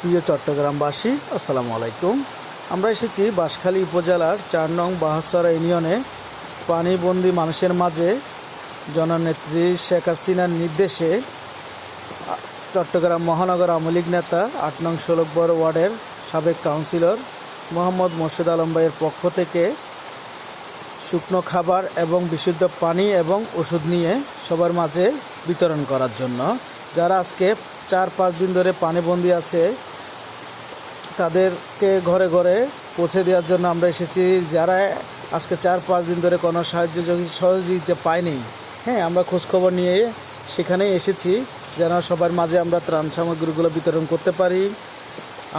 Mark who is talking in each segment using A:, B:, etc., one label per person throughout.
A: প্রিয় চট্টগ্রামবাসী, আসসালামু আলাইকুম। আমরা এসেছি বাঁশখালী উপজেলার ৪ নং বাহাসরা ইউনিয়নে পানিবন্দী মানুষের মাঝে জননেত্রী শেখ হাসিনার নির্দেশে চট্টগ্রাম মহানগর আওয়ামী লীগ নেতা ৮ নং ১৬ ওয়ার্ডের সাবেক কাউন্সিলর মোহাম্মদ মোর্শেদ আলম ভাইয়ের পক্ষ থেকে শুকনো খাবার এবং বিশুদ্ধ পানি এবং ওষুধ নিয়ে সবার মাঝে বিতরণ করার জন্য। যারা আজকে ৪-৫ দিন ধরে পানিবন্দী আছে তাদেরকে ঘরে ঘরে পৌঁছে দেওয়ার জন্য আমরা এসেছি। যারা আজকে ৪-৫ দিন ধরে কোনো সহযোগিতা পায়নি, আমরা খোঁজখবর নিয়ে সেখানেই এসেছি যেন সবার মাঝে আমরা ত্রাণ সামগ্রীগুলো বিতরণ করতে পারি।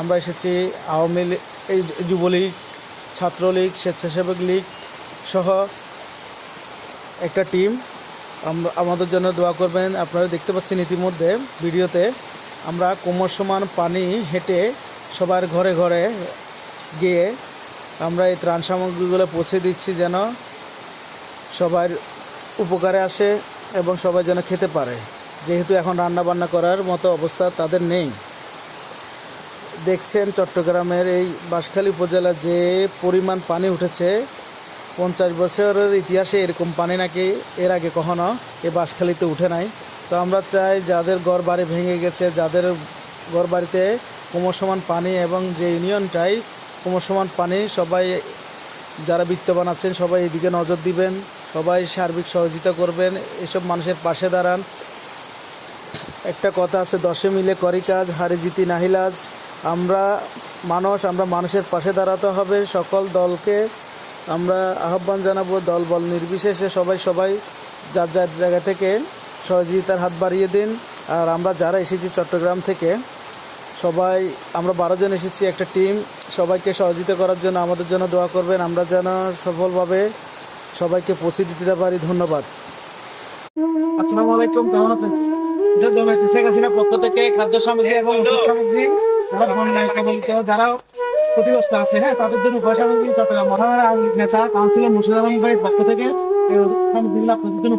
A: আমরা এসেছি আওয়ামী লীগ, এই যুবলীগ, ছাত্রলীগ, স্বেচ্ছাসেবক লীগ সহ একটা টিম। আমাদের জন্য দোয়া করবেন। আপনারা দেখতে পাচ্ছেন ইতিমধ্যে ভিডিওতে আমরা কোমর সমান পানি হেঁটে সবার ঘরে ঘরে গিয়ে আমরা এই ত্রাণ সামগ্রীগুলো পৌঁছে দিচ্ছি যেন সবার উপকারে আসে এবং সবাই যেন খেতে পারে, যেহেতু এখন রান্নাবান্না করার মতো অবস্থা তাদের নেই। দেখছেন চট্টগ্রামের এই বাঁশখালী উপজেলা যে পরিমাণ পানি উঠেছে, 50 বছরের ইতিহাসে এরকম পানি নাকি এর আগে কখনো এই বাঁশখালীতে উঠে নাই। তো আমরা চাই যাদের ঘর বাড়ি ভেঙে গেছে, যাদের ঘর বাড়িতে কোমর সমান পানি এবং যে ইউনিয়নটাই কোমর সমান পানি, সবাই যারা বিত্তবান আছেন সবাই এদিকে নজর দিবেন, সবাই সার্বিক সহযোগিতা করবেন, এসব মানুষের পাশে দাঁড়ান। একটা কথা আছে, 10 মিলে করি কাজ, হারি জিতি নাহিলাজ। আমরা মানুষের পাশে দাঁড়াতে হবে। সকল দলকে আমরা আহ্বান জানাবো, দল বল নির্বিশেষে সবাই যার যার জায়গা থেকে সহযোগিতার হাত বাড়িয়ে দিন। আর আমরা যারা এসেছি চট্টগ্রাম থেকে সবাই, আমরা 12 জন এসেছি একটা টিম, সবাইকে সহযোগিতা করার জন্য আমাদের জন্য দোয়া করবেন, আমরা যেন সফলভাবে সবাইকে পৌঁছে দিতে পারি। ধন্যবাদ।
B: আসসালামু আলাইকুম, কেমন আছেন? শেখ হাসিনার পক্ষ থেকে খাদ্য সামগ্রী এবং ওষুধ সামগ্রী যারা ক্ষতিগ্রস্ত আছে তাদের জন্য পয়সা সামগ্রী চট্টগ্রাম মহানগর আওয়ামী লীগ নেতা কাউন্সিলর মোর্শেদ আলম ভাইয়ের পক্ষ থেকে সামগ্রীগুলো আপনাদের জন্য